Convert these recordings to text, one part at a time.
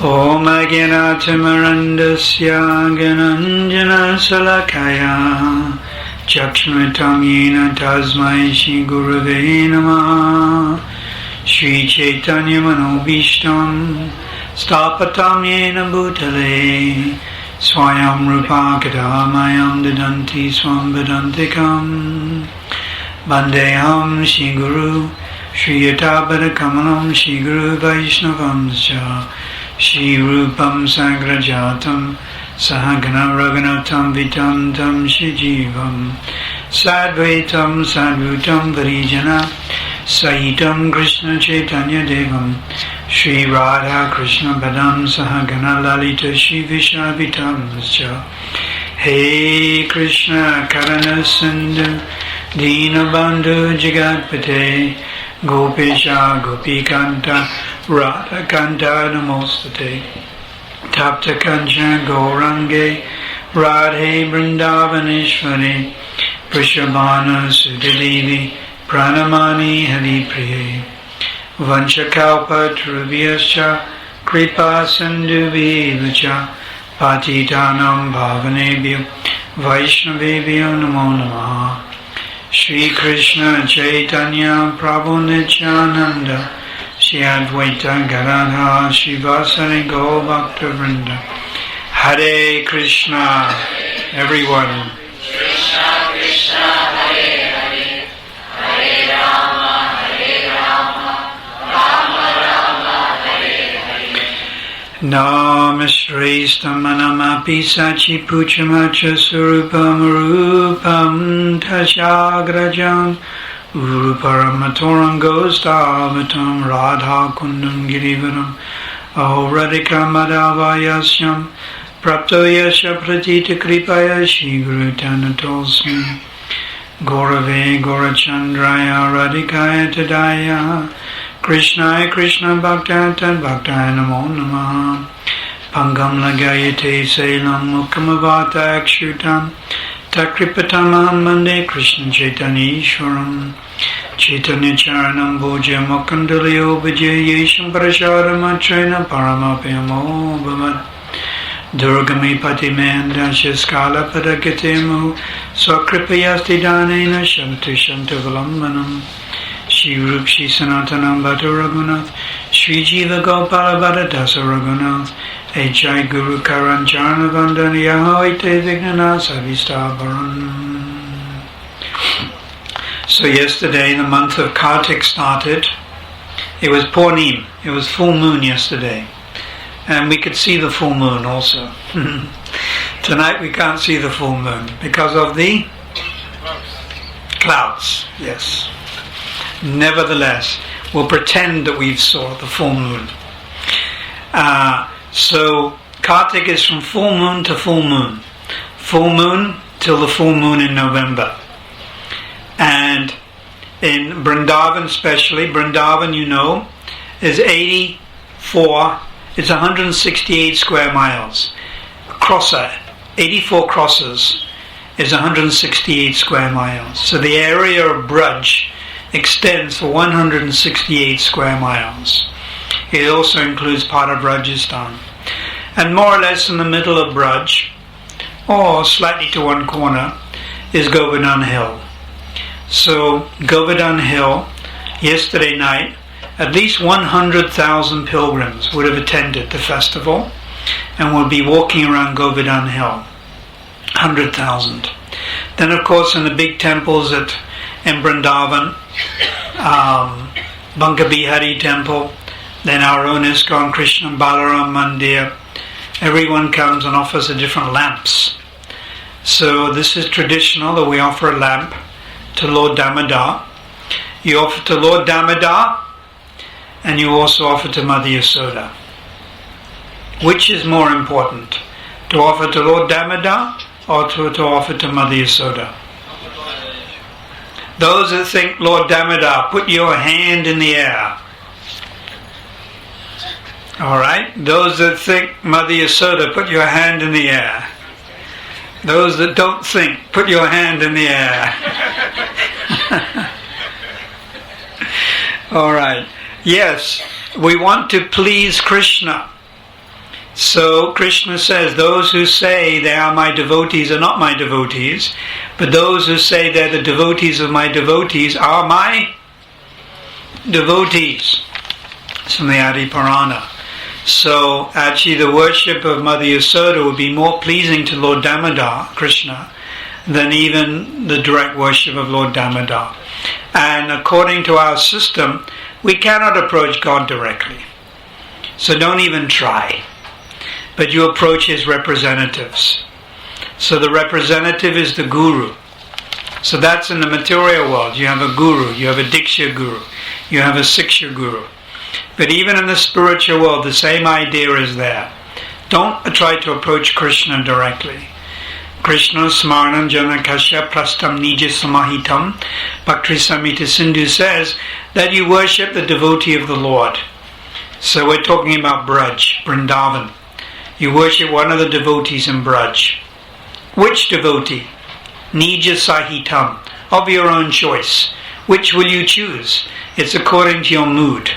Om Agyanatimarandasya Gananjana Salakaya Chakshmitam Yena Tasmai Shri Gurave Namaha Shri Chaitanya Manobishtam Stapatam Yena Bhutale Swayam Rupa Kadamayam Dadanti Swam Vedantikam Bandeham Shri Guru Shri Yatabara Kamalam Shri Guru Vaishnavam Scha Shri Rupam Sagrajatam Sahagana Raghunatam Vitantam Shri Jivam Sadvaitam Sadvutam Varijana Saitam Krishna Chaitanya Devam Shri Radha Krishna Padam Sahagana Lalita Shri Vishavitam Scha Hey Krishna Karana Sindhu Dinabandhu Jagatpate Gopesha Gopikanta Radha Kanta Namostate Tapta Kancha Gaurange Radhe Vrindavaneshwari Prishabhana Sudhadevi Pranamani Hari Priye Vanchakalpa Trubhyascha Kripa Sindhubhivacha Patitanam Bhavanebhyo Vaishnavebhyo Namo Namaha Shri Krishna Chaitanya Prabhu Nityananda Shri Advaita Gadadhar Shivasari Gaur Bhakta Vrinda Hare Krishna, everyone. Krishna Krishna Hare Hare Hare Rama Rama Rama Hare Hare Namastraystamanamapi sachi puchamacha surupam rupam tashagrajam Uruparamatorangostavtam Radha Kundam Girivaram Aho Radhika Madhavayasyam Prapto Yasha Pratita Kripaya Shri Guru Tanatosmi Gaurave Gaurachandraya Radhikaya Tadaya Krishnaya Krishna Bhaktatan Bhaktaya Namo Namaha Pangam Lagayate Selam Mukhamavata Akshutam Takripatamaham Mande Krishna Chaitanya Ishwaram Chaitanya Charanam Bhoja Mukandalyo Vijay Yesham Parashadam Atrena Paramapyamo Bhavat Durgami Patimanda Shaskala Padakatemu Swakripayasti Danena Shantu Shantuvalambanam Shri Rup Shri Sanatanam Bhatta Raghunath Shri Jiva Gopala Bhatta Dasa Raghunath Ejai Guru Karanjana Vandan Yahoite Vignana Savistavaran. So yesterday the month of Kartik started. It was Purnim, it was full moon yesterday. And we could see the full moon also. Tonight we can't see the full moon because of the clouds, yes. Nevertheless, we'll pretend that we saw the full moon. So Kartik is from full moon to full moon. Full moon till the full moon in November. And in Vrindavan especially, Vrindavan you know, is 168 square miles. Crosser, 84 crosses is 168 square miles. So the area of Braj extends for 168 square miles. It also includes part of Rajasthan. And more or less in the middle of Braj, or slightly to one corner, is Govardhan Hill. So Govardhan Hill, yesterday night, at least 100,000 pilgrims would have attended the festival and would be walking around Govardhan Hill. 100,000. Then of course in the big temples in Vrindavan, Bankabihari temple, then our own ISKCON Krishna Balaram Mandir, everyone comes and offers a different lamps. So this is traditional that we offer a lamp to Lord Damodar. You offer to Lord Damodar and you also offer to Mother Yasoda. Which is more important? To offer to Lord Damodar or to offer to Mother Yasoda? Those that think Lord Damodar, put your hand in the air. Alright? Those that think Mother Yasoda, put your hand in the air. Those that don't think, put your hand in the air. Alright. Yes, we want to please Krishna. So Krishna says, those who say they are my devotees are not my devotees, but those who say they're the devotees of my devotees are my devotees. It's from the Adi Purana. So actually the worship of Mother Yasoda would be more pleasing to Lord Damodar, Krishna, than even the direct worship of Lord Damodar. And according to our system, we cannot approach God directly. So don't even try. But you approach his representatives. So the representative is the guru. So that's in the material world. You have a guru, you have a Diksha guru, you have a Siksha guru. But even in the spiritual world, the same idea is there. Don't try to approach Krishna directly. Krishna Smaranam Janakasya Prastam Nija Samahitam Bhakti Samhita Sindhu says that you worship the devotee of the Lord. So we're talking about Braj, Vrindavan. You worship one of the devotees in Braj. Which devotee? Nija Sahitam, of your own choice. Which will you choose? It's according to your mood.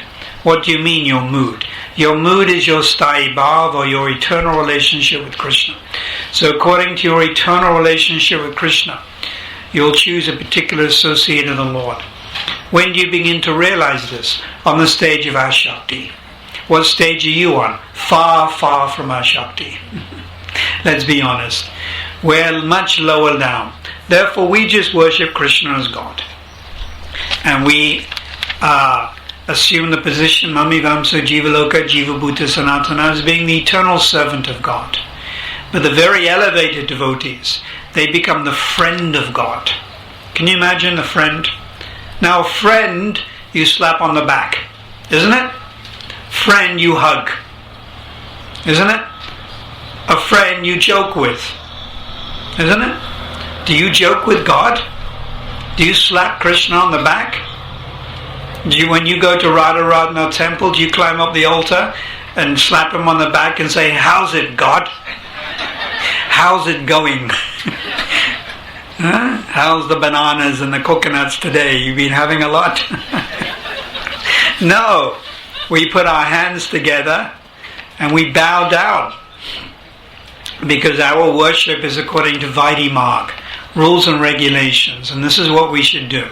What do you mean your mood? Your mood is your Sthayi Bhav, or your eternal relationship with Krishna. So according to your eternal relationship with Krishna, you'll choose a particular associate of the Lord. When do you begin to realize this? On the stage of Ashakti. What stage are you on? Far, far from Ashakti. Let's be honest. We're much lower down. Therefore we just worship Krishna as God. And we assume the position Mami Vamsa Jivaloka Jiva Bhuta Sanatana as being the eternal servant of God. But the very elevated devotees, they become the friend of God. Can you imagine the friend? Now friend you slap on the back, isn't it? Friend you hug, isn't it? A friend you joke with, isn't it? Do you joke with God? Do you slap Krishna on the back? When you go to Radharadhana temple, do you climb up the altar and slap him on the back and say, "How's it, God? How's it going? Huh? How's the bananas and the coconuts today? You've been having a lot?" No, we put our hands together and we bow down, because our worship is according to Vaidhi Marg, rules and regulations, and this is what we should do.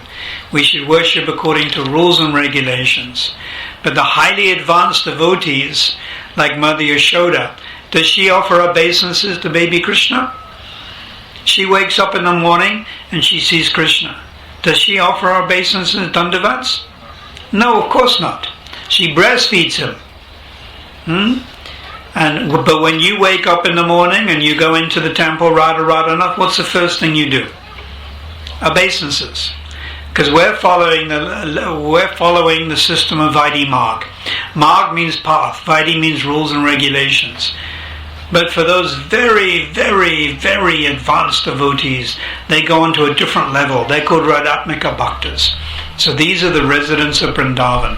We should worship according to rules and regulations. But the highly advanced devotees, like Mother Yashoda, does she offer obeisances to baby Krishna? She wakes up in the morning and she sees Krishna. Does she offer obeisances, dandavats? No, of course not. She breastfeeds him. But when you wake up in the morning and you go into the temple, Radharanath, what's the first thing you do? Obeisances. Because we're following the system of Vaidhi Marg. Marg means path. Vaidhi means rules and regulations. But for those very, very, very advanced devotees, they go on to a different level. They're called Radhatmika Bhaktas. So these are the residents of Vrindavan.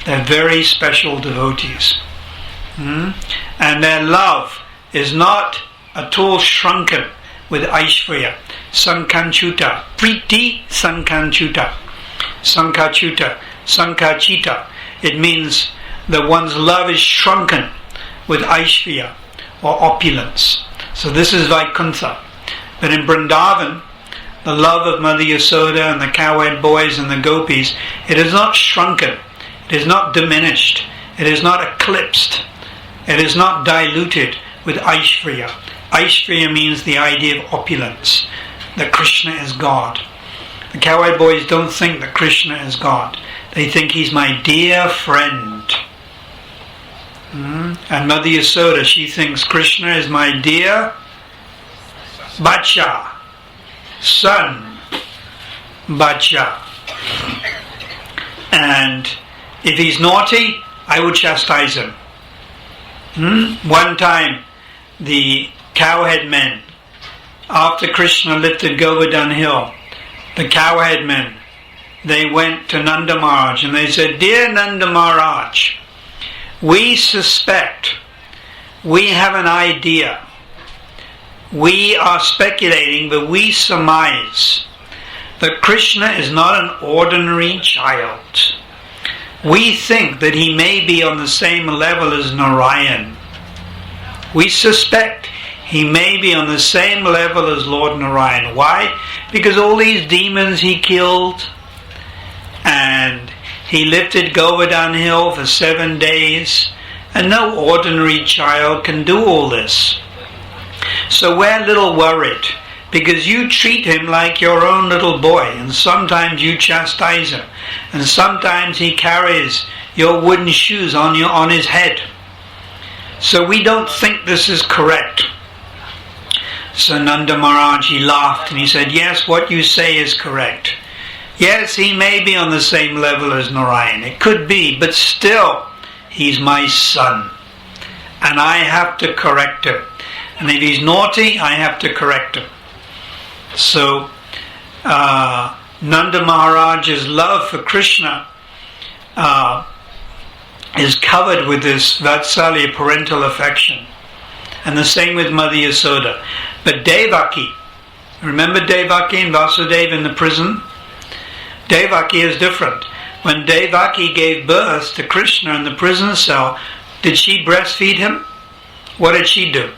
They're very special devotees. And their love is not at all shrunken with Aishvarya. Sankanchuta. Priti Sankanchuta. Sankachuta. Sankachita. It means that one's love is shrunken with Aishvarya, or opulence. So this is Vaikuntha. But in Vrindavan, the love of Mother Yasoda and the cowherd boys and the gopis, it is not shrunken, it is not diminished, it is not eclipsed, it is not diluted with Aishvarya. Aishvarya means the idea of opulence, that Krishna is God. The cowherd boys don't think that Krishna is God. They think he's my dear friend. And Mother Yasoda, she thinks Krishna is my dear Bacha, son, Bacha. And if he's naughty, I would chastise him. One time, the cowhead men, after Krishna lifted Govardhan Hill, the cowhead men, they went to Nanda Maharaj and they said, "Dear Nanda Maharaj, we suspect, we have an idea, we are speculating, but we surmise that Krishna is not an ordinary child. We think that he may be on the same level as Narayan." We suspect he may be on the same level as Lord Narayan. Why? Because all these demons he killed, and he lifted Govardhan Hill for 7 days, and no ordinary child can do all this. So we're a little worried, because you treat him like your own little boy, and sometimes you chastise him, and sometimes he carries your wooden shoes on his head. So we don't think this is correct. So Nanda Maharaj, he laughed and he said, yes, what you say is correct. Yes, he may be on the same level as Narayan. It could be, but still, he's my son. And I have to correct him. And if he's naughty, I have to correct him. So, Nanda Maharaj's love for Krishna is covered with this Vatsalya, parental affection. And the same with Mother Yasoda. But Devaki, remember Devaki and Vasudeva in the prison? Devaki is different. When Devaki gave birth to Krishna in the prison cell, did she breastfeed him? What did she do?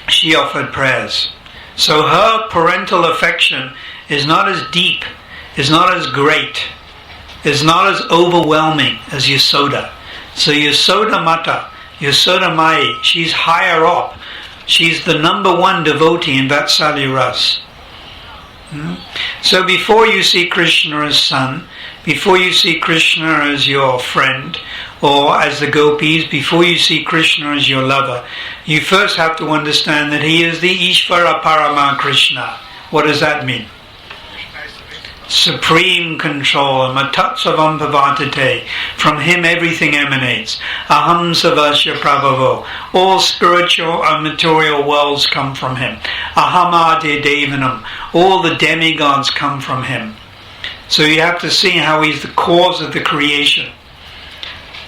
She offered prayers. So her parental affection is not as deep, is not as great, is not as overwhelming as Yasoda. So Yasoda Mata, Yasoda Mai, she's higher up. She's the number one devotee in Vatsalya Ras. So before you see Krishna as son, before you see Krishna as your friend, or as the gopis, before you see Krishna as your lover, you first have to understand that he is the Ishvara Parama Krishna. What does that mean? Supreme control, matatsavam bhavatate. From him everything emanates. Aham savasya prabhavo. All spiritual and material worlds come from him. Ahamade devanam. All the demigods come from him. So you have to see how he's the cause of the creation.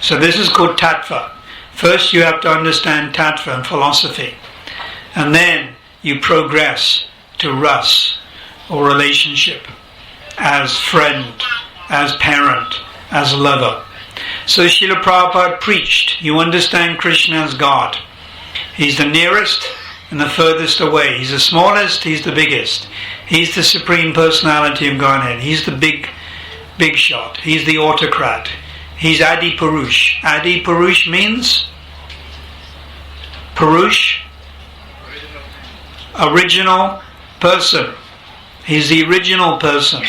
So this is called tattva. First you have to understand tattva and philosophy. And then you progress to ras, or relationship, as friend, as parent, as lover. So Srila Prabhupada preached, you understand Krishna as God. He's the nearest and the furthest away. He's the smallest, he's the biggest. He's the Supreme Personality of Godhead. He's the big shot. He's the autocrat. He's Adi Purush. Adi Purush means? Purush? Original person. He's the original person.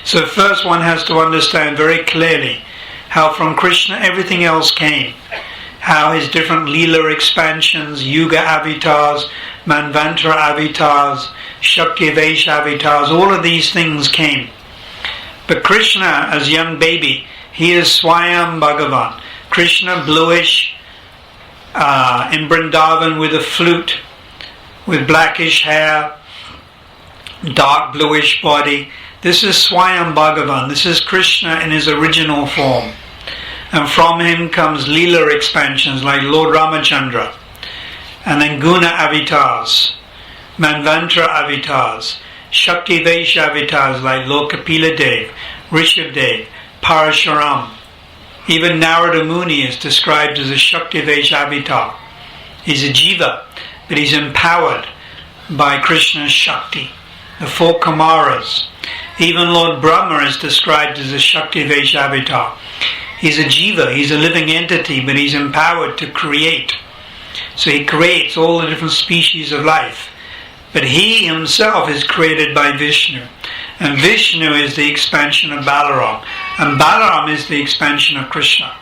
So first one has to understand very clearly how from Krishna everything else came. How his different Leela expansions, Yuga avatars, Manvantara avatars, Shakti Vesh avatars, all of these things came. But Krishna, as young baby, he is Swayam Bhagavan. Krishna, bluish, in Vrindavan with a flute, with blackish hair, dark bluish body. This is Swayam Bhagavan. This is Krishna in his original form. And from him comes Leela expansions like Lord Ramachandra. And then Guna avatars, Manvantara avatars, Shakti Vesh avatars like Lord Kapila Dev, Rishabh Dev, Parashuram. Even Narada Muni is described as a Shakti Vesh avatar. He's a jiva, but he's empowered by Krishna's Shakti. The four Kumaras. Even Lord Brahma is described as a Shakti Vesh avatar. He's a jiva, he's a living entity, but he's empowered to create. So he creates all the different species of life. But he himself is created by Vishnu. And Vishnu is the expansion of Balaram. And Balaram is the expansion of Krishna.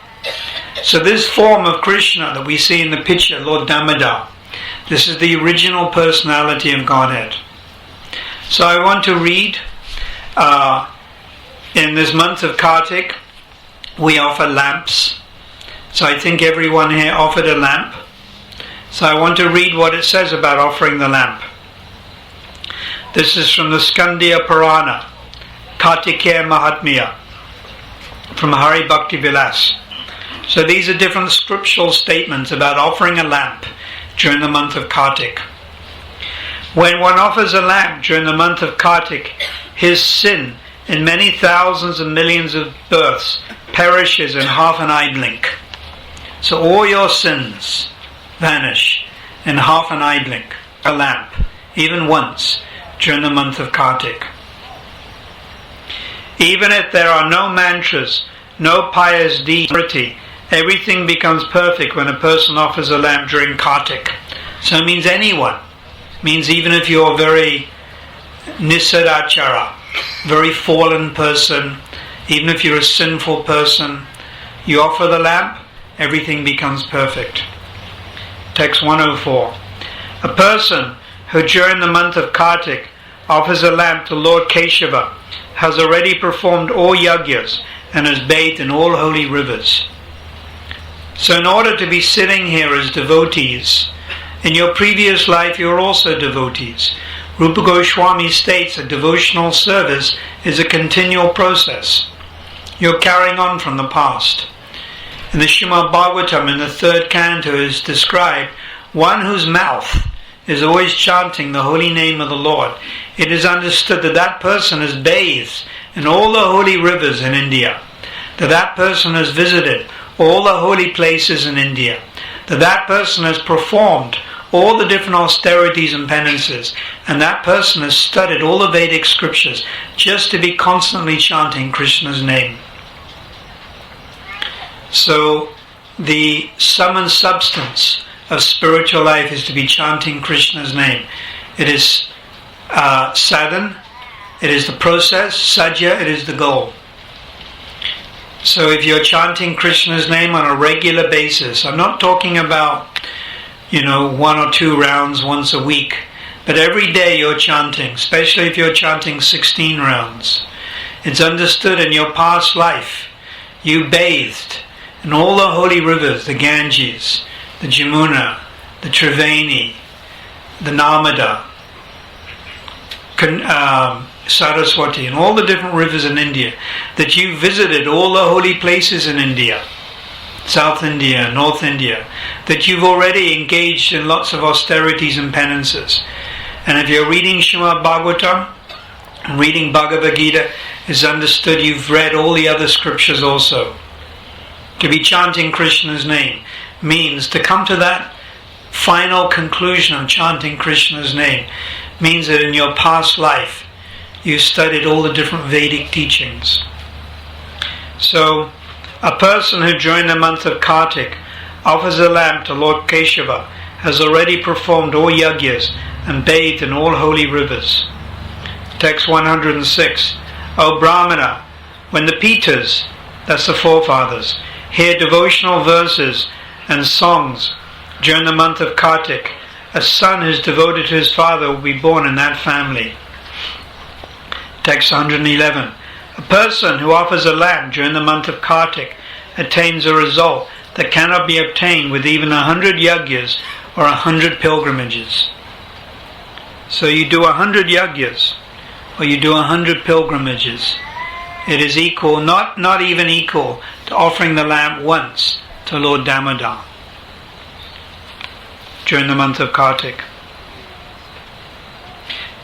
So this form of Krishna that we see in the picture, Lord Damodar, this is the original personality of Godhead. So I want to read, in this month of Kartik, we offer lamps. So I think everyone here offered a lamp. So I want to read what it says about offering the lamp. This is from the Skandya Purana, Kartikeya Mahatmya, from Hari Bhakti Vilas. So these are different scriptural statements about offering a lamp during the month of Kartik. When one offers a lamp during the month of Kartik, his sin in many thousands and millions of births perishes in half an eye blink. So all your sins vanish in half an eye blink, a lamp, even once during the month of Kartik. Even if there are no mantras, no pious deeds, everything becomes perfect when a person offers a lamp during Kartik. So it means anyone. It means even if you're very nisadachara, very fallen person, even if you're a sinful person, you offer the lamp, everything becomes perfect. Text 104. A person who during the month of Kartik offers a lamp to Lord Keshava has already performed all yagyas and has bathed in all holy rivers. So in order to be sitting here as devotees, in your previous life you are also devotees. Rupa Goswami states that devotional service is a continual process. You're carrying on from the past. In the Srimad Bhagavatam, in the 3rd canto, is described one whose mouth is always chanting the holy name of the Lord. It is understood that that person has bathed in all the holy rivers in India, that that person has visited all the holy places in India, that that person has performed all the different austerities and penances, and that person has studied all the Vedic scriptures just to be constantly chanting Krishna's name. So the sum and substance of spiritual life is to be chanting Krishna's name. It is sadhan, it is the process, sadhya, it is the goal. So if you're chanting Krishna's name on a regular basis, I'm not talking about 1 or 2 rounds once a week, but every day you're chanting, especially if you're chanting 16 rounds. It's understood in your past life you bathed in all the holy rivers, the Ganges, the Jamuna, the Triveni, the Narmada, Saraswati, and all the different rivers in India, that you visited all the holy places in India, South India, North India, that you've already engaged in lots of austerities and penances. And if you're reading Srimad Bhagavatam, reading Bhagavad Gita, is understood you've read all the other scriptures also. To be chanting Krishna's name means to come to that final conclusion of chanting Krishna's name, means that in your past life you studied all the different Vedic teachings. So a person who during the month of Kartik offers a lamp to Lord Keshava has already performed all yagyas and bathed in all holy rivers. Text 106. O Brahmana, when the Pitas, that's the forefathers, hear devotional verses and songs during the month of Kartik, a son who is devoted to his father will be born in that family. Text 111. A person who offers a lamp during the month of Kartik attains a result that cannot be obtained with even 100 yagyas or 100 pilgrimages. So you do 100 yagyas or you do 100 pilgrimages. It is equal, not even equal, to offering the lamp once to Lord Damodar during the month of Kartik.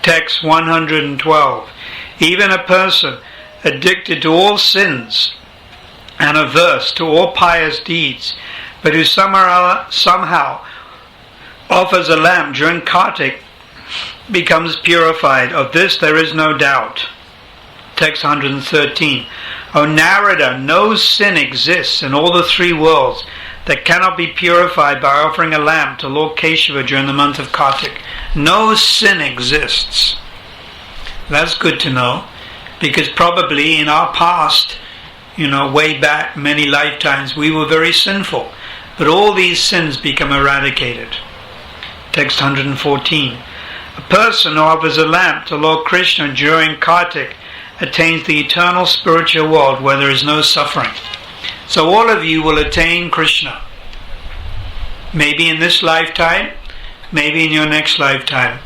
Text 112. Even a person addicted to all sins and averse to all pious deeds, but who somehow offers a lamp during Kartik, becomes purified. Of this there is no doubt. Text 113. O Narada, no sin exists in all the 3 worlds that cannot be purified by offering a lamp to Lord Keshava during the month of Kartik. No sin exists. That's good to know, because probably in our past, way back many lifetimes, we were very sinful. But all these sins become eradicated. Text 114. A person who offers a lamp to Lord Krishna during Kartik attains the eternal spiritual world where there is no suffering. So all of you will attain Krishna. Maybe in this lifetime, maybe in your next lifetime.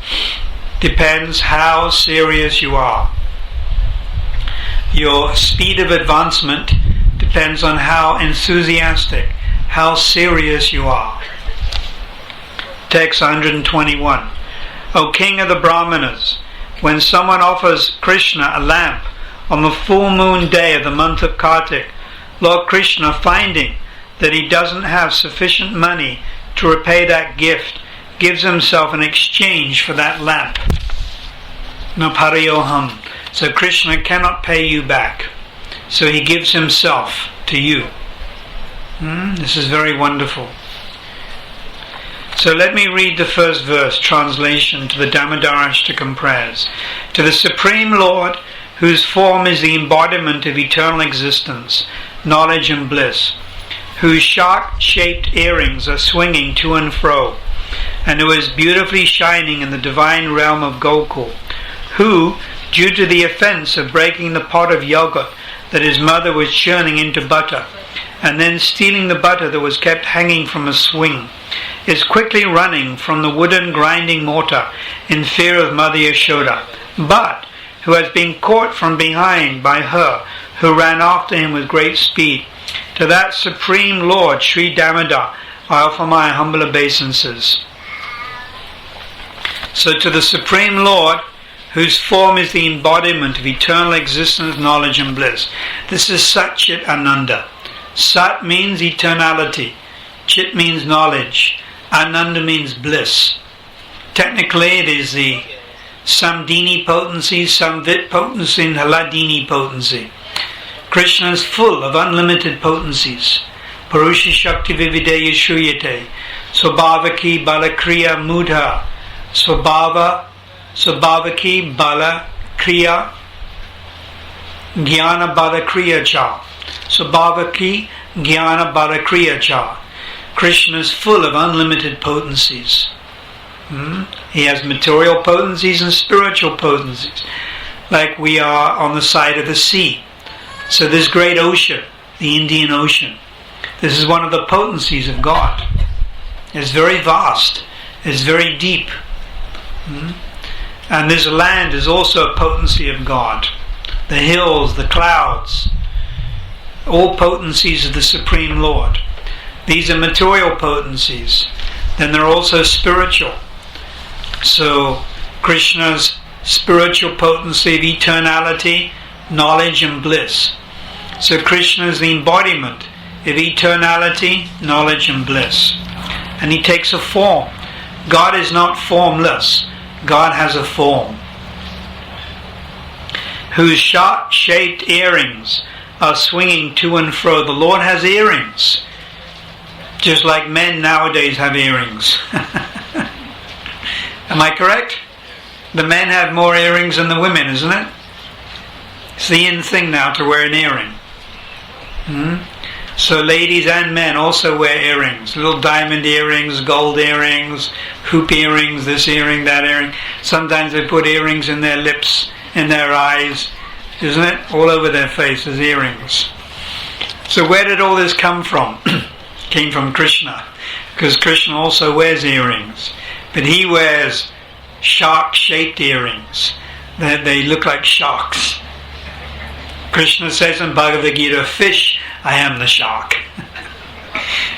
Depends how serious you are. Your speed of advancement depends on how enthusiastic, how serious you are. Text 121. O King of the Brahmanas, when someone offers Krishna a lamp on the full moon day of the month of Kartik, Lord Krishna, finding that he doesn't have sufficient money to repay that gift, gives himself in exchange for that lamp. Napariyoham. So Krishna cannot pay you back. So he gives himself to you. This is very wonderful. So let me read the first verse, translation to the Damodarashtakam prayers. To the Supreme Lord, whose form is the embodiment of eternal existence, knowledge and bliss, whose shark-shaped earrings are swinging to and fro, and who is beautifully shining in the divine realm of Gokul, who, due to the offense of breaking the pot of yogurt that his mother was churning into butter, and then stealing the butter that was kept hanging from a swing, is quickly running from the wooden grinding mortar in fear of Mother Yashoda, but who has been caught from behind by her who ran after him with great speed. To that Supreme Lord, Sri Damodar, I offer my humble obeisances. So to the Supreme Lord, whose form is the embodiment of eternal existence, knowledge and bliss. This is Sat Chit Ananda. Sat means eternality. Chit means knowledge. Ananda means bliss. Technically it is the Samdini potency, Samvit potency and Haladini potency. Krishna is full of unlimited potencies. Purusha Shakti Vivideya Shruyate, Swabhavaki Balakriya Mudha, Swabhavaki Balakriya Jnana Balakriya Cha. Swabhavaki Jnana Balakriya Cha. Krishna is full of unlimited potencies. He has material potencies and spiritual potencies, like we are on the side of the sea. So this great ocean, the Indian Ocean, this is one of the potencies of God. It's very vast, it's very deep. And this land is also a potency of God. The hills, the clouds, all potencies of the Supreme Lord. These are material potencies. Then they're also spiritual. So Krishna's spiritual potency of eternality, knowledge and bliss. So Krishna is the embodiment of eternality, knowledge and bliss. And he takes a form. God is not formless. God has a form. Whose shark-shaped earrings are swinging to and fro. The Lord has earrings. Just like men nowadays have earrings. Am I correct? The men have more earrings than the women, isn't it? It's the in thing now to wear an earring. So ladies and men also wear earrings. Little diamond earrings, gold earrings, hoop earrings, this earring, that earring. Sometimes they put earrings in their lips, in their eyes, isn't it? All over their faces, earrings. So where did all this come from? Came from Krishna, because Krishna also wears earrings, but he wears shark-shaped earrings. They look like sharks. Krishna says in Bhagavad Gita, fish, I am the shark.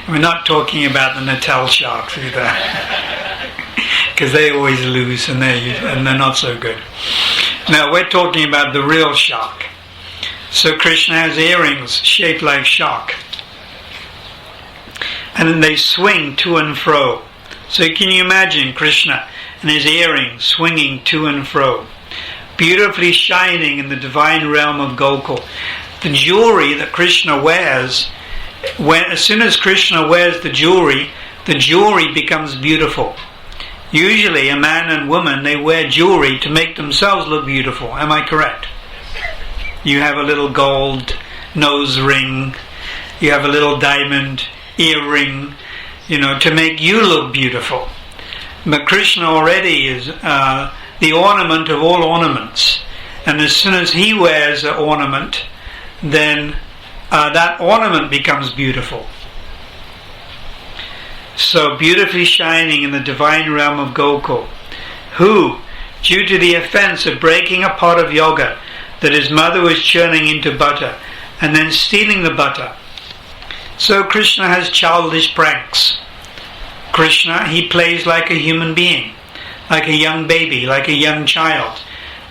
We're not talking about the Natal sharks either, because they always lose and they're not so good. Now we're talking about the real shark. So Krishna has earrings shaped like shark. And then they swing to and fro. So can you imagine Krishna and his earrings swinging to and fro, beautifully shining in the divine realm of Gokul. The jewelry that Krishna wears, as soon as Krishna wears the jewelry becomes beautiful. Usually a man and woman, they wear jewelry to make themselves look beautiful. Am I correct? You have a little gold nose ring, you have a little diamond earring, to make you look beautiful. But Krishna already is the ornament of all ornaments. And as soon as he wears an ornament, then that ornament becomes beautiful. So beautifully shining in the divine realm of Gokul, who, due to the offense of breaking a pot of yogurt that his mother was churning into butter, and then stealing the butter. So Krishna has childish pranks. Krishna, he plays like a human being, like a young baby, like a young child.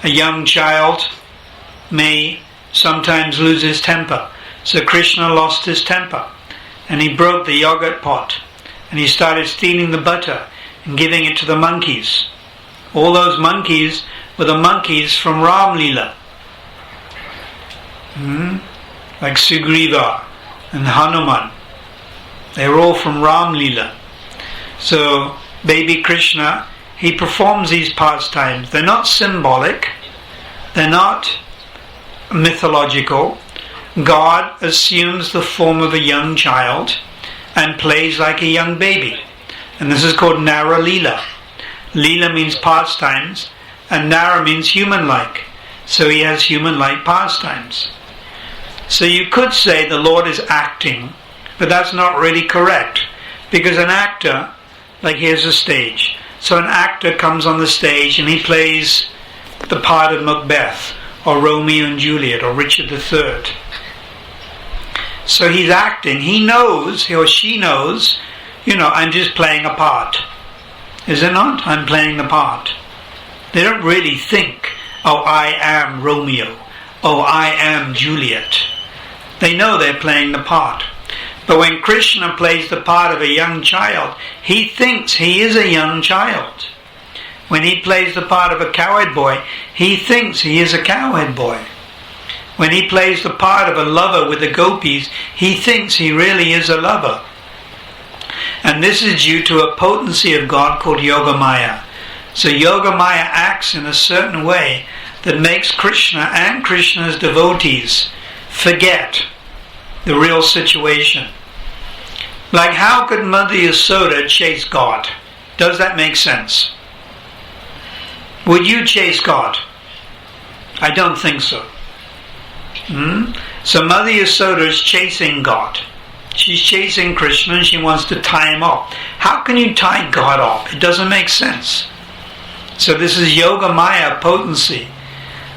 A young child may sometimes lose his temper. So Krishna lost his temper. and he broke the yogurt pot, and he started stealing the butter and giving it to the monkeys. All those monkeys were the monkeys from Ram Leela. Like Sugriva and Hanuman. They were all from Ram Leela. So, baby Krishna, he performs these pastimes. They're not symbolic. They're not mythological. God assumes the form of a young child and plays like a young baby. And this is called Nara Leela. Leela means pastimes, and Nara means human-like. So he has human-like pastimes. So you could say the Lord is acting, but that's not really correct. Because an actor, like here's a stage. So an actor comes on the stage and he plays the part of Macbeth, or Romeo and Juliet, or Richard III. So he's acting. He knows, he or she knows, I'm just playing a part. Is it not? I'm playing the part. They don't really think, oh, I am Romeo. Oh, I am Juliet. They know they're playing the part. But when Krishna plays the part of a young child, he thinks he is a young child. When he plays the part of a cowherd boy, he thinks he is a cowherd boy. When he plays the part of a lover with the gopis, he thinks he really is a lover. And this is due to a potency of God called Yogamaya. So Yogamaya acts in a certain way that makes Krishna and Krishna's devotees forget the real situation. Like, how could Mother Yasoda chase God? Does that make sense? Would you chase God? I don't think so. So Mother Yasoda is chasing God. She's chasing Krishna and she wants to tie him up. How can you tie God up? It doesn't make sense. So this is Yogamaya potency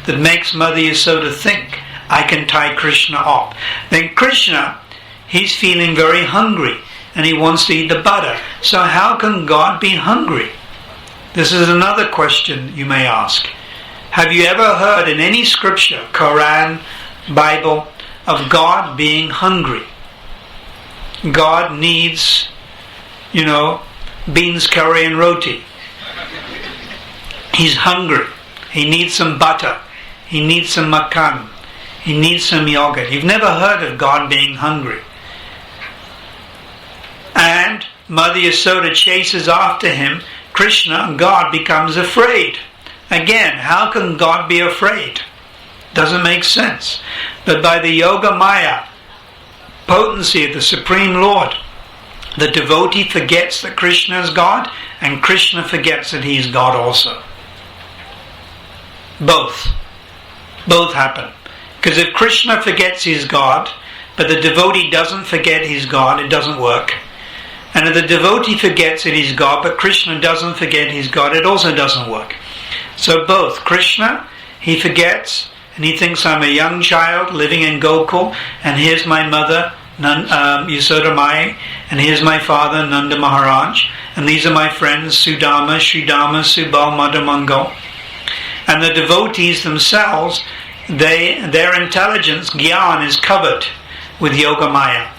that makes Mother Yasoda think, I can tie Krishna up. Then Krishna, he's feeling very hungry and he wants to eat the butter. So how can God be hungry? This is another question you may ask. Have you ever heard in any scripture, Quran, Bible, of God being hungry? God needs, beans, curry and roti. He's hungry. He needs some butter. He needs some makan. He needs some yogurt. You've never heard of God being hungry. And Mother Yasoda chases after him, Krishna, and God becomes afraid. Again, how can God be afraid? Doesn't make sense. But by the Yogamaya potency of the Supreme Lord, the devotee forgets that Krishna is God, and Krishna forgets that he is God also. Both happen. Because if Krishna forgets he's God, but the devotee doesn't forget he's God, it doesn't work. And if the devotee forgets that he's God, but Krishna doesn't forget he's God, it also doesn't work. So both, Krishna, he forgets, and he thinks I'm a young child living in Gokul, and here's my mother, Yasoda Mai, and here's my father, Nanda Maharaj, and these are my friends, Sudama, Sridama, Subal, Madhamangal. And the devotees themselves, their intelligence, Gyan, is covered with Yogamaya.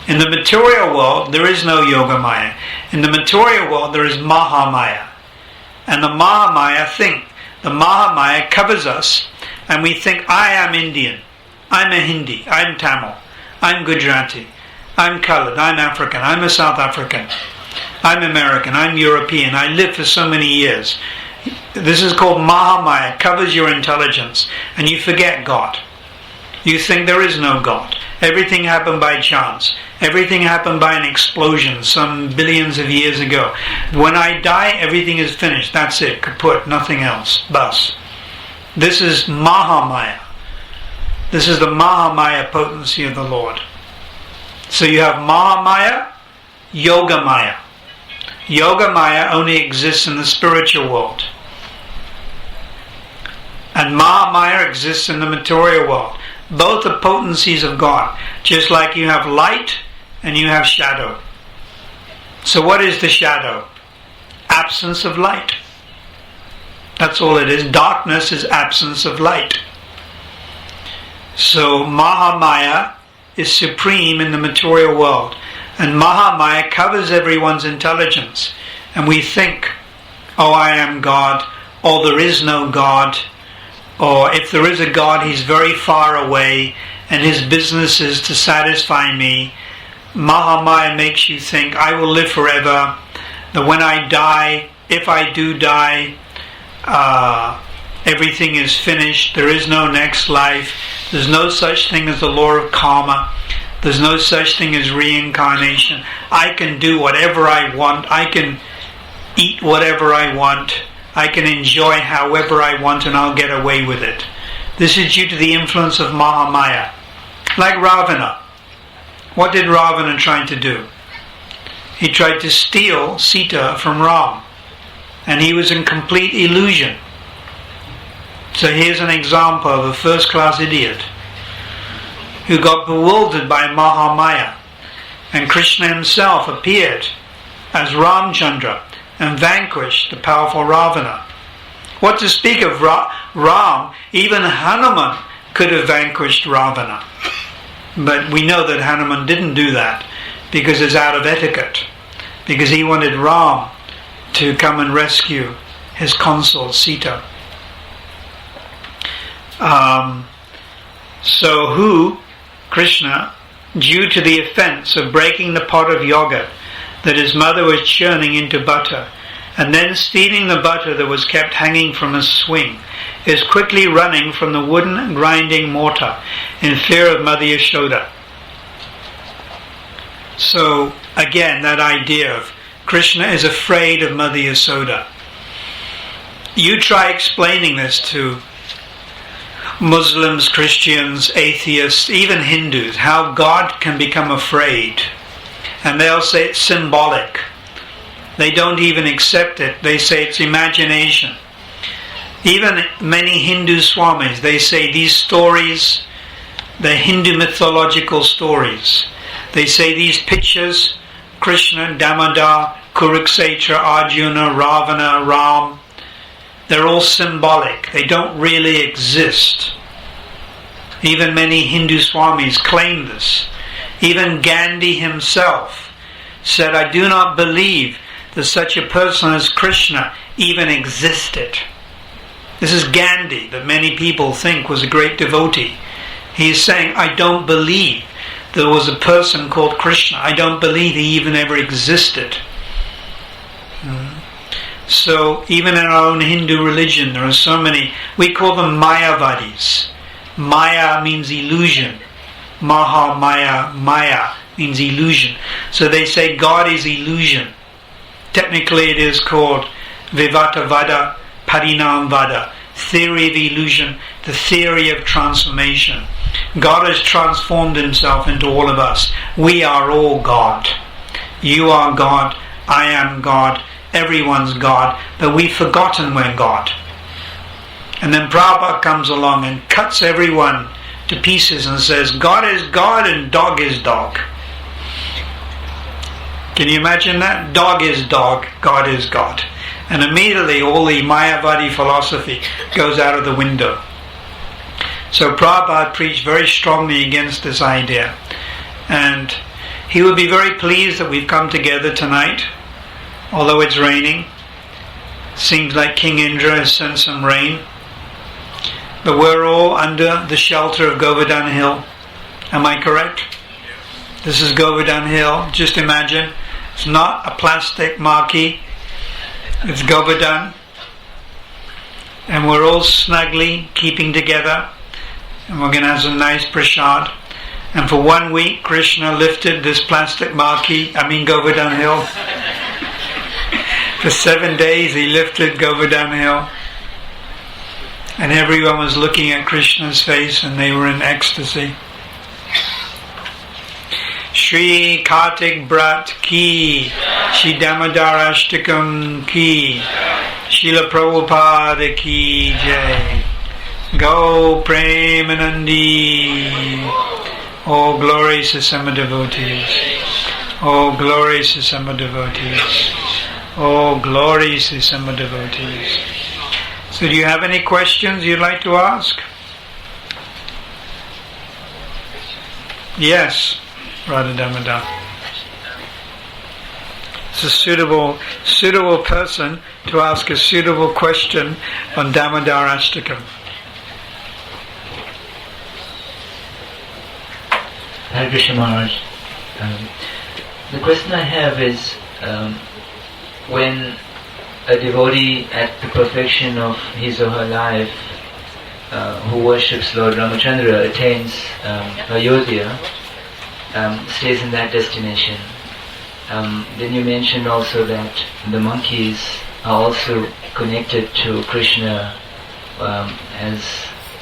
In the material world, there is no Yogamaya. In the material world, there is Mahamaya. And the Mahamaya covers us, and we think, I am Indian, I'm a Hindi, I'm Tamil, I'm Gujarati, I'm coloured, I'm African, I'm a South African, I'm American, I'm European, I lived for so many years. This is called Mahamaya, covers your intelligence, and you forget God. You think there is no God. Everything happened by chance. Everything happened by an explosion some billions of years ago. When I die, everything is finished. That's it. Kaput. Nothing else. Bas. This is Mahamaya. This is the Mahamaya potency of the Lord. So you have Mahamaya, Yogamaya. Yogamaya only exists in the spiritual world. And Mahamaya exists in the material world. Both are potencies of God. Just like you have light and you have shadow. So what is the shadow? Absence of light. That's all it is. Darkness is absence of light. So Mahamaya is supreme in the material world, and Mahamaya covers everyone's intelligence, and we think, oh, I am God, or there is no God, or if there is a God, he's very far away, and his business is to satisfy me. Mahamaya makes you think, I will live forever, that when I die, if I do die, everything is finished, there is no next life, there's no such thing as the law of karma, there's no such thing as reincarnation, I can do whatever I want, I can eat whatever I want, I can enjoy however I want, and I'll get away with it. This is due to the influence of Mahamaya. Like Ravana. What did Ravana try to do? He tried to steal Sita from Ram, and he was in complete illusion. So here's an example of a first-class idiot who got bewildered by Mahamaya, and Krishna himself appeared as Ramchandra and vanquished the powerful Ravana. What to speak of Ram, even Hanuman could have vanquished Ravana. But we know that Hanuman didn't do that because it's out of etiquette, because he wanted Ram to come and rescue his consort Sita. So who, Krishna, due to the offense of breaking the pot of yogurt that his mother was churning into butter, and then stealing the butter that was kept hanging from a swing, is quickly running from the wooden grinding mortar in fear of Mother Yashoda. So again, that idea of Krishna is afraid of Mother Yashoda. You try explaining this to Muslims, Christians, atheists, even Hindus, how God can become afraid. And they'll say it's symbolic. They don't even accept it. They say it's imagination. Even many Hindu swamis, they say these stories, the Hindu mythological stories, they say these pictures, Krishna, Damodar, Kurukshetra, Arjuna, Ravana, Ram, they're all symbolic. They don't really exist. Even many Hindu swamis claim this. Even Gandhi himself said, I do not believe that such a person as Krishna even existed. This is Gandhi, that many people think was a great devotee. He is saying, I don't believe there was a person called Krishna. I don't believe he even ever existed. So even in our own Hindu religion, there are so many, we call them Mayavadis. Maya means illusion. Mahamaya, Maya means illusion. So they say God is illusion. Technically it is called Vivatavada, Parinamvada, theory of illusion, the theory of transformation. God has transformed himself into all of us. We are all God. You are God, I am God, everyone's God, but we've forgotten we're God. And then Prabhupada comes along and cuts everyone to pieces and says, God is God and dog is dog. Can you imagine that? Dog is dog, God is God. And immediately all the Mayavadi philosophy goes out of the window. So Prabhupada preached very strongly against this idea. And he would be very pleased that we've come together tonight, although it's raining. Seems like King Indra has sent some rain. But we're all under the shelter of Govardhan Hill. Am I correct? This is Govardhan Hill. Just imagine. It's not a plastic marquee. It's Govardhan. And we're all snugly keeping together. And we're going to have some nice prasad. And for 1 week, Krishna lifted this plastic marquee, Govardhan Hill. For 7 days, he lifted Govardhan Hill. And everyone was looking at Krishna's face and they were in ecstasy. Shri Kartik Brat ki, Shri Damodar Ashtakam ki, Srila Prabhupada ki jai. Go Premanandi. All glories to Sama devotees. All glories to Sama devotees. All glories to Sama devotees. So do you have any questions you'd like to ask? Yes, Radha Damodar. It's a suitable person to ask a suitable question on Damodar Ashtakam. Hare Krishna Maharaj. The question I have is, when a devotee at the perfection of his or her life who worships Lord Ramachandra attains Ayodhya, stays in that destination. Then you mentioned also that the monkeys are also connected to Krishna as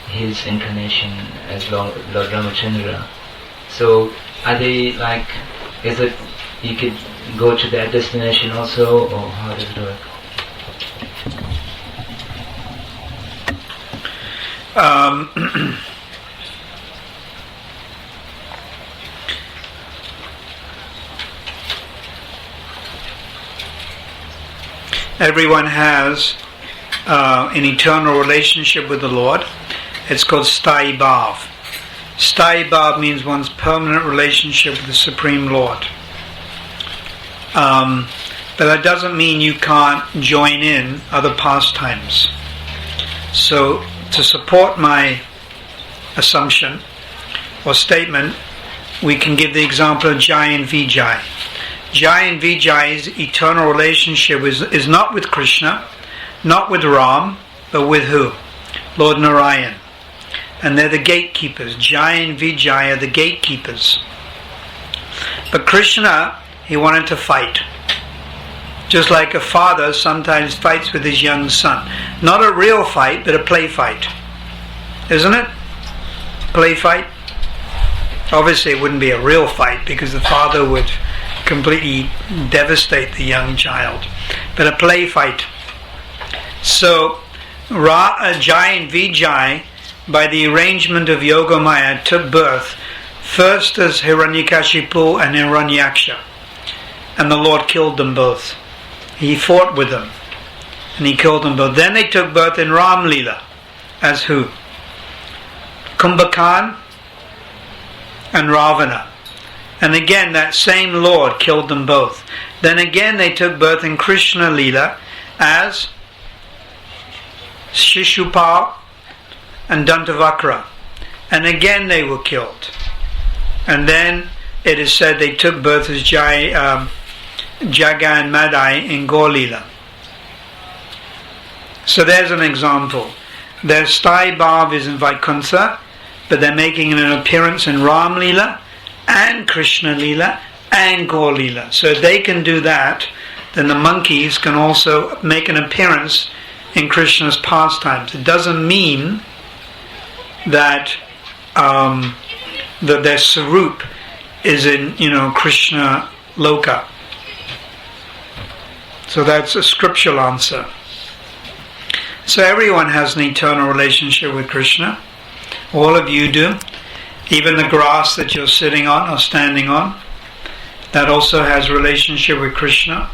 his incarnation as Lord Ramachandra. So are they like, is it you could go to that destination also, or how does it work? Everyone has an eternal relationship with the Lord. It's called Sthayi Bhav. Sthayi Bhav means one's permanent relationship with the Supreme Lord. But that doesn't mean you can't join in other pastimes. So, to support my assumption or statement, we can give the example of Jai and Vijay. Jai and Vijay's eternal relationship is not with Krishna, not with Ram, but with who? Lord Narayan. And they're the gatekeepers. Jai and Vijay are the gatekeepers. But Krishna, he wanted to fight. Just like a father sometimes fights with his young son. Not a real fight, but a play fight. Isn't it? Play fight? Obviously it wouldn't be a real fight because the father would completely devastate the young child. But a play fight. So Jai and Vijay, by the arrangement of Yogamaya, took birth first as Hiranyakashipu and Hiranyaksha. And the Lord killed them both. He fought with them. And he killed them both. Then they took birth in Ram Leela. As who? Kumbhakarna and Ravana. And again that same Lord killed them both. Then again they took birth in Krishna Leela as Shishupal and Dantavakra. And again they were killed. And then it is said they took birth as Jaga and Madai in Gaur-lila. So there's an example. Their Sthayi Bhav is in Vaikuntha, but they're making an appearance in Ram-lila and Krishna-lila and Gaur-lila. So if they can do that, then the monkeys can also make an appearance in Krishna's pastimes. It doesn't mean that that their Sarup is in, Krishna Loka. So that's a scriptural answer. So everyone has an eternal relationship with Krishna. All of you do. Even the grass that you're sitting on or standing on, that also has a relationship with Krishna.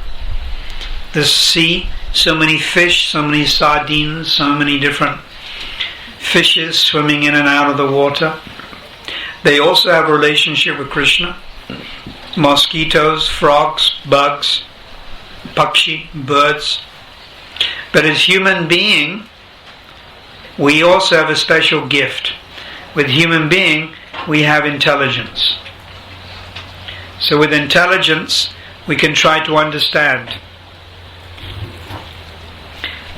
The sea, so many fish, so many sardines, so many different fishes swimming in and out of the water. They also have a relationship with Krishna. Mosquitoes, frogs, bugs, pakshi, birds. But as human being, we also have a special gift. With human being, we have intelligence. So with intelligence, we can try to understand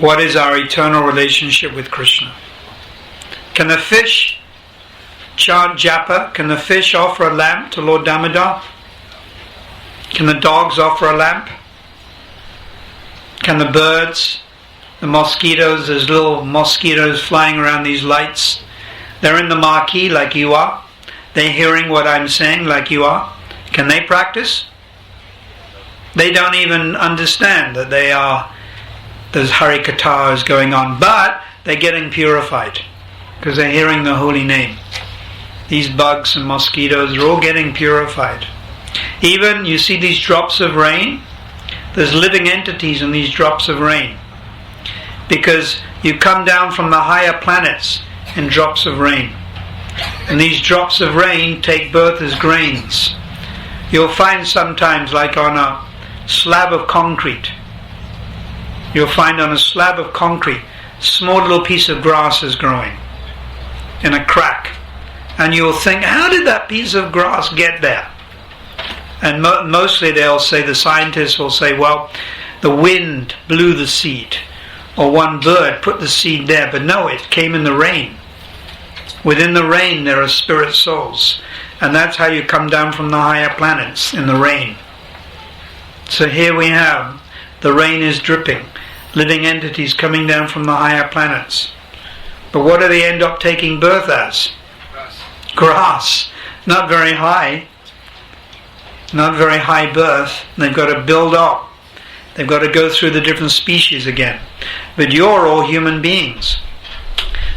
what is our eternal relationship with Krishna. Can the fish chant japa? Can the fish offer a lamp to Lord Damodar? Can the dogs offer a lamp? Can the birds, the mosquitoes, there's little mosquitoes flying around these lights. They're in the marquee like you are. They're hearing what I'm saying like you are. Can they practice? They don't even understand that there's Harikatha going on, but they're getting purified because they're hearing the holy name. These bugs and mosquitoes are all getting purified. Even, you see these drops of rain? There's living entities in these drops of rain. Because you come down from the higher planets in drops of rain. And these drops of rain take birth as grains. You'll find sometimes, like on a slab of concrete, you'll find on a slab of concrete, small little piece of grass is growing in a crack. And you'll think, how did that piece of grass get there? And mostly they'll say, the scientists will say, well, the wind blew the seed, or one bird put the seed there. But no, it came in the rain. Within the rain there are spirit souls. And that's how you come down from the higher planets, in the rain. So here we have, the rain is dripping, living entities coming down from the higher planets. But what do they end up taking birth as? Grass. Not very high. Not very high birth. They've got to build up. They've got to go through the different species again. But you're all human beings.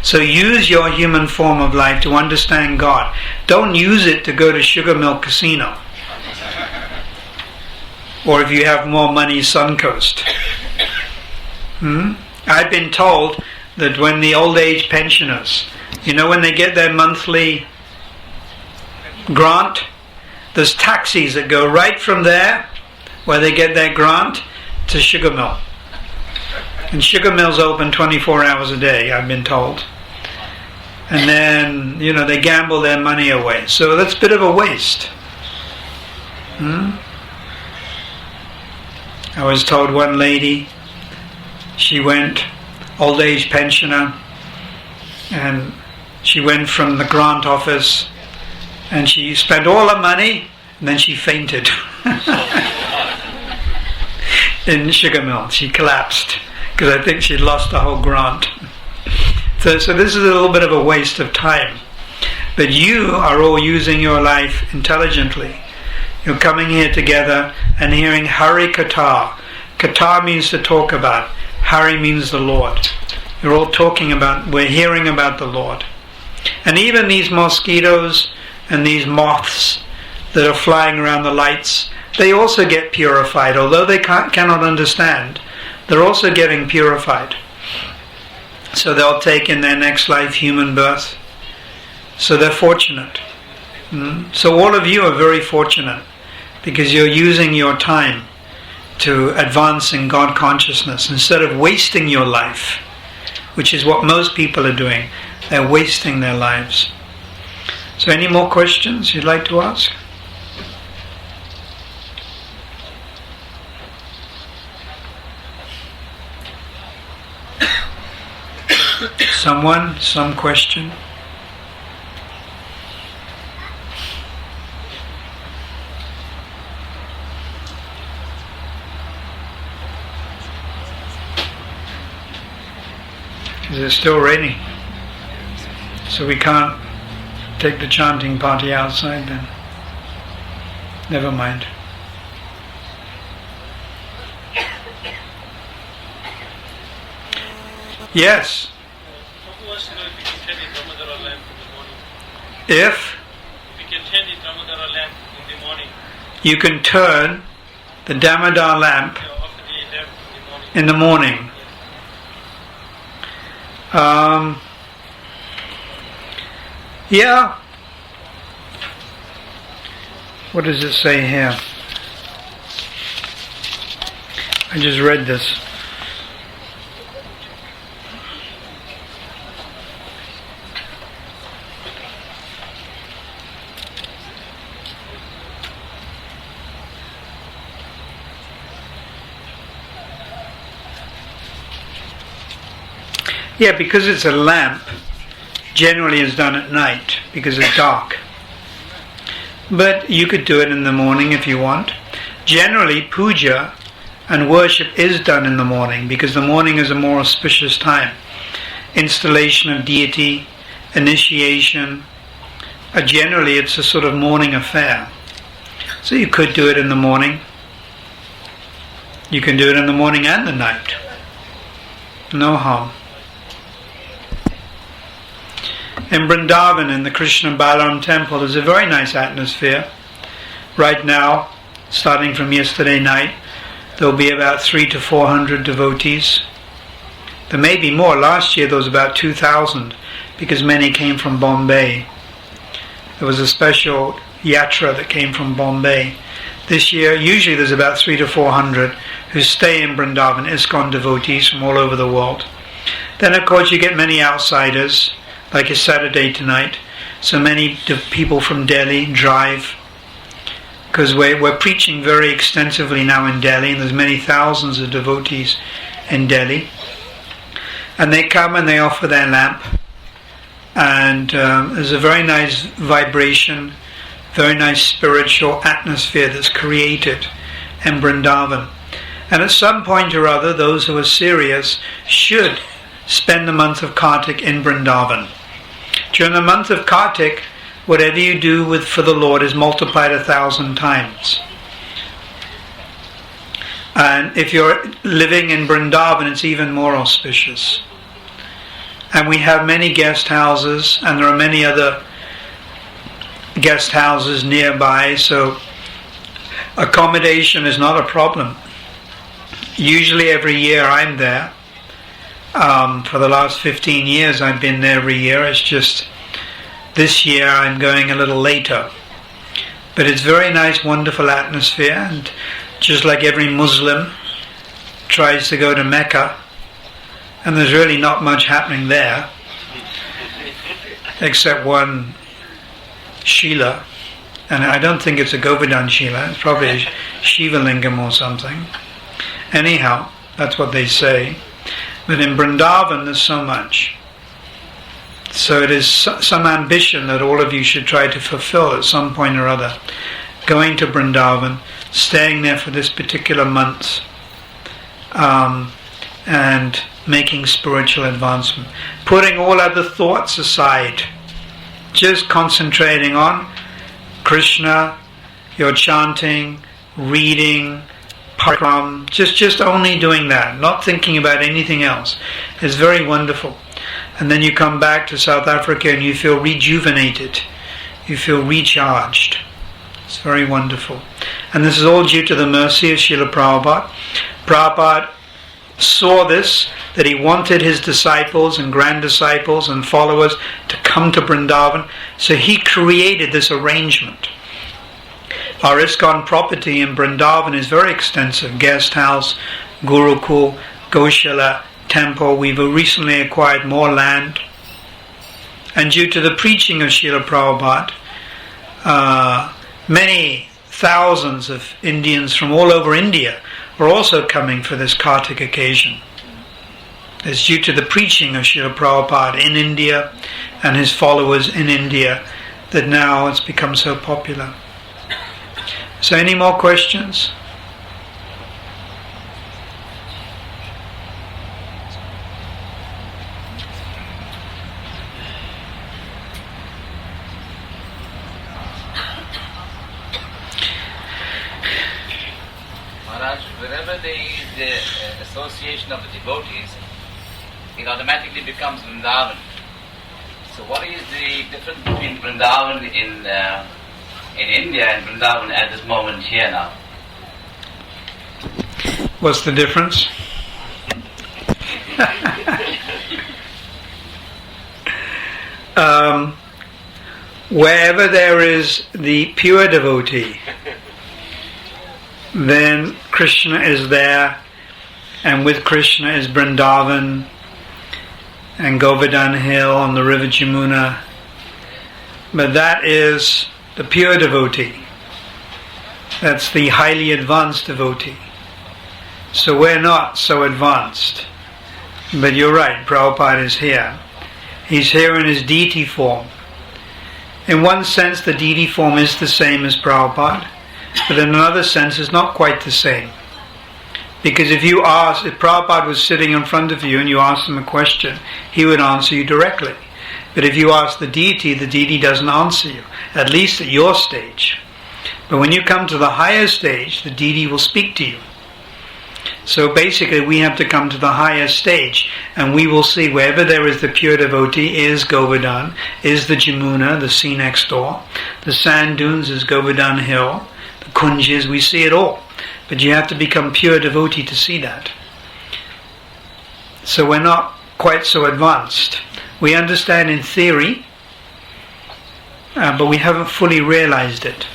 So use your human form of life to understand God. Don't use it to go to Sugar Milk Casino. Or if you have more money, Suncoast. I've been told that when the old age pensioners, when they get their monthly grant, there's taxis that go right from there, where they get their grant, to Sugar Mill. And Sugar Mill's open 24 hours a day, I've been told. And then, they gamble their money away. So that's a bit of a waste. I was told one lady, she went, old age pensioner, and she went from the grant office, and she spent all her money, and then she fainted in Sugar Mill. She collapsed because I think she'd lost the whole grant. So this is a little bit of a waste of time. But you are all using your life intelligently. You're coming here together and hearing Hari Katha. Katha means to talk about. Hari means the Lord. You're all we're hearing about the Lord. And even these mosquitoes and these moths that are flying around the lights, they also get purified. Although they cannot understand, they're also getting purified. So they'll take in their next life human birth. So they're fortunate. So all of you are very fortunate because you're using your time to advance in God consciousness instead of wasting your life, which is what most people are doing. They're wasting their lives. So any more questions you'd like to ask? Some question? Is it still raining? So we can't take the chanting party outside then? Never mind. Yes. If we can turn the Damodara lamp in the morning. You can turn the Damodar lamp in the morning. Yeah. What does it say here? I just read this. Yeah, because it's a lamp, generally it's done at night because it's dark. But you could do it in the morning if you want. Generally, puja and worship is done in the morning because the morning is a more auspicious time. Installation of deity, initiation, generally it's a sort of morning affair. So you could do it in the morning. You can do it in the morning and the night. No harm. In Vrindavan, in the Krishna Balaram temple, there's a very nice atmosphere. Right now, starting from yesterday night, there will be about 300 to 400 devotees. There may be more. Last year there was about 2,000 because many came from Bombay. There was a special yatra that came from Bombay. This year, usually there's about 300 to 400 who stay in Vrindavan, ISKCON devotees from all over the world. Then of course you get many outsiders, like it's Saturday tonight. So many people from Delhi drive, because we're preaching very extensively now in Delhi, and there's many thousands of devotees in Delhi. And they come and they offer their lamp, and there's a very nice vibration, very nice spiritual atmosphere that's created in Vrindavan. And at some point or other, those who are serious should spend the month of Kartik in Vrindavan. During the month of Kartik, whatever you do for the Lord is multiplied 1,000 times. And if you're living in Vrindavan, it's even more auspicious. And we have many guest houses, and there are many other guest houses nearby, so accommodation is not a problem. Usually every year I'm there. For the last 15 years I've been there every year. It's just this year I'm going a little later. But it's very nice, wonderful atmosphere, and just like every Muslim tries to go to Mecca, and there's really not much happening there except one Shila, and I don't think it's a Govardhan Shila, it's probably a Shiva Lingam or something. Anyhow, that's what they say. But in Vrindavan there's so much. So it is some ambition that all of you should try to fulfill at some point or other. Going to Vrindavan, staying there for this particular month, and making spiritual advancement. Putting all other thoughts aside. Just concentrating on Krishna, your chanting, reading, parikram, just only doing that, not thinking about anything else. It's very wonderful. And then you come back to South Africa and you feel rejuvenated, you feel recharged. It's very wonderful. And this is all due to the mercy of Srila Prabhupada. Prabhupada saw this, that he wanted his disciples and grand disciples and followers to come to Vrindavan, so he created this arrangement. Our ISKCON property in Vrindavan is very extensive: guest house, Gurukul, Goshala, temple. We've recently acquired more land, and due to the preaching of Srila Prabhupada, many thousands of Indians from all over India are also coming for this Kartik occasion. It's due to the preaching of Srila Prabhupada in India and his followers in India that now it's become so popular. So any more questions? Wherever there is the association of the devotees, it automatically becomes Vrindavan. So what is the difference between Vrindavan in India and Vrindavan at this moment here now? What's the difference? Wherever there is the pure devotee, then Krishna is there, and with Krishna is Vrindavan and Govardhan Hill on the river Jamuna. But that is the pure devotee. That's the highly advanced devotee. So we're not so advanced. But you're right, Prabhupada is here. He's here in his deity form. In one sense, the deity form is the same as Prabhupada, but in another sense, it's not quite the same. Because if Prabhupada was sitting in front of you and you asked him a question, he would answer you directly. But if you ask the deity doesn't answer you, at least at your stage. But when you come to the higher stage, the deity will speak to you. So basically we have to come to the higher stage, and we will see wherever there is the pure devotee is Govardhan, is the Jamuna, the sea next door. The sand dunes is Govardhan Hill, the Kunjas, we see it all. But you have to become pure devotee to see that. So we're not quite so advanced. We understand in theory, but we haven't fully realized it.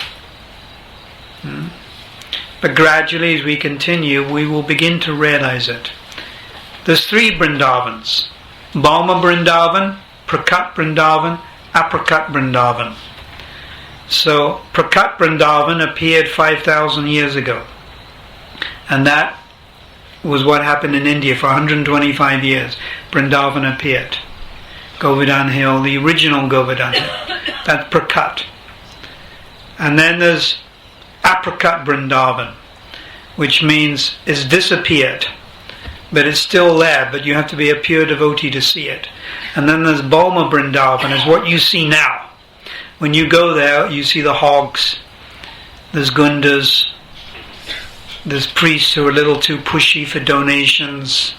But gradually, as we continue, we will begin to realize it. There's 3 Vrindavans: Balma Vrindavan, Prakat Vrindavan, Aprakat Vrindavan. So Prakat Vrindavan appeared 5,000 years ago, and that was what happened in India for 125 years. Vrindavan appeared. Govardhan Hill, the original Govardhan Hill. That's Prakat. And then there's Aprakat Vrindavan, which means it's disappeared, but it's still there, but you have to be a pure devotee to see it. And then there's Balma Vrindavan, is what you see now. When you go there, you see the hogs, there's gundas, there's priests who are a little too pushy for donations,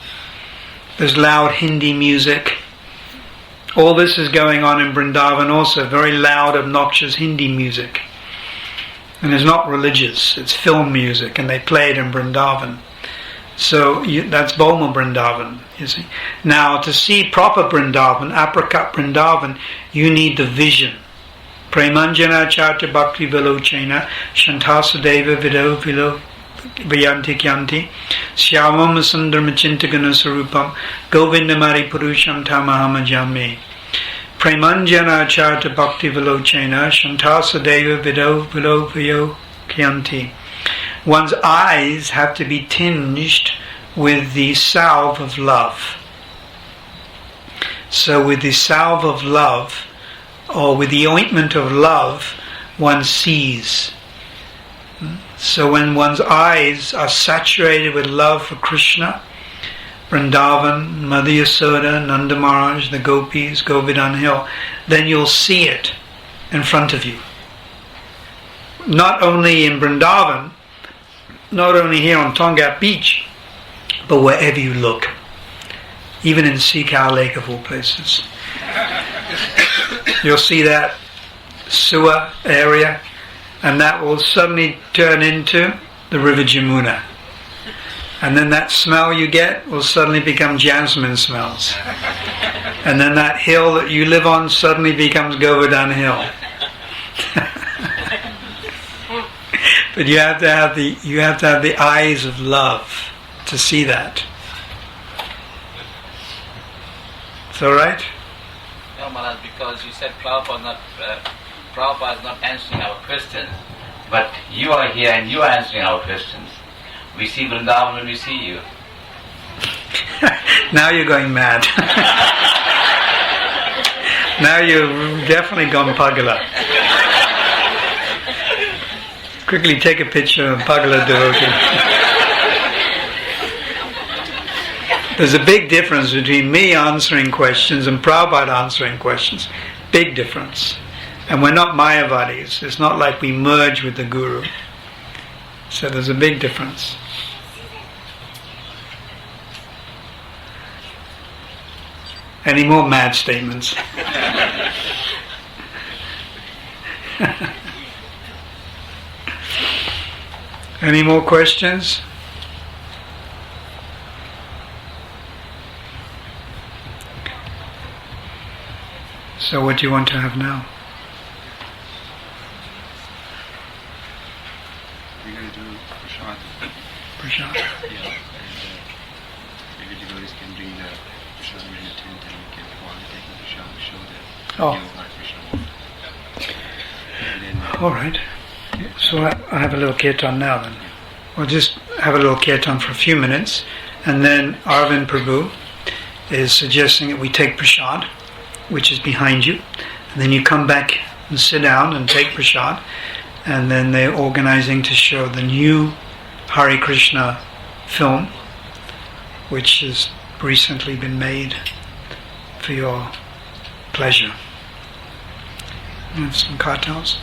there's loud Hindi music. All this is going on in Vrindavan also, very loud, obnoxious Hindi music. And it's not religious, it's film music, and they play it in Vrindavan. So that's Balma Vrindavan, you see. Now, to see proper Vrindavan, Aprakat Vrindavan, you need the vision. Premanjana Charta Bhakti Vilochena Shantasadeva Vido Vilo Vyanti Kyanti Shyamam Sundarmachintagana Sarupam Govindamari Purusham Tamahamajami. Premanjana Charta Bhakti Vilochena Shantasadeva Vido Vilo Kyanti. One's eyes have to be tinged with the salve of love. So with the salve of love, or with the ointment of love, one sees. So when one's eyes are saturated with love for Krishna, Vrindavan, Mother Yasoda, Nanda Maharaj, the gopis, Govardhan Hill, then you'll see it in front of you. Not only in Vrindavan, not only here on Tongaat beach, but wherever you look. Even in Sikar Lake of all places. You'll see that sewer area, and that will suddenly turn into the river Jamuna. And then that smell you get will suddenly become jasmine smells. And then that hill that you live on suddenly becomes Govardhan Hill. But you have to have the eyes of love to see that. It's all right? No, Maharaj, because you said Prabhupada is not answering our questions, but you are here and you are answering our questions. We see Vrindavan when we see you. Now you're going mad. Now you've definitely gone Pagala. Quickly take a picture of Pagala devotee. There's a big difference between me answering questions and Prabhupada answering questions. Big difference. And we're not Mayavadis. It's not like we merge with the Guru. So there's a big difference. Any more mad statements? Any more questions? So what do you want to have now? We're going to do prasad. Prasad. Yeah, and maybe devotees can bring the prasad in the tent and we can, while they're taking prasad, show them prasad. And then, all right. So I have a little kirtan now then. We'll just have a little kirtan for a few minutes, and then Arvind Prabhu is suggesting that we take prasad, which is behind you, and then you come back and sit down and take prasad, and then they're organizing to show the new Hare Krishna film, which has recently been made for your pleasure. And some cartels.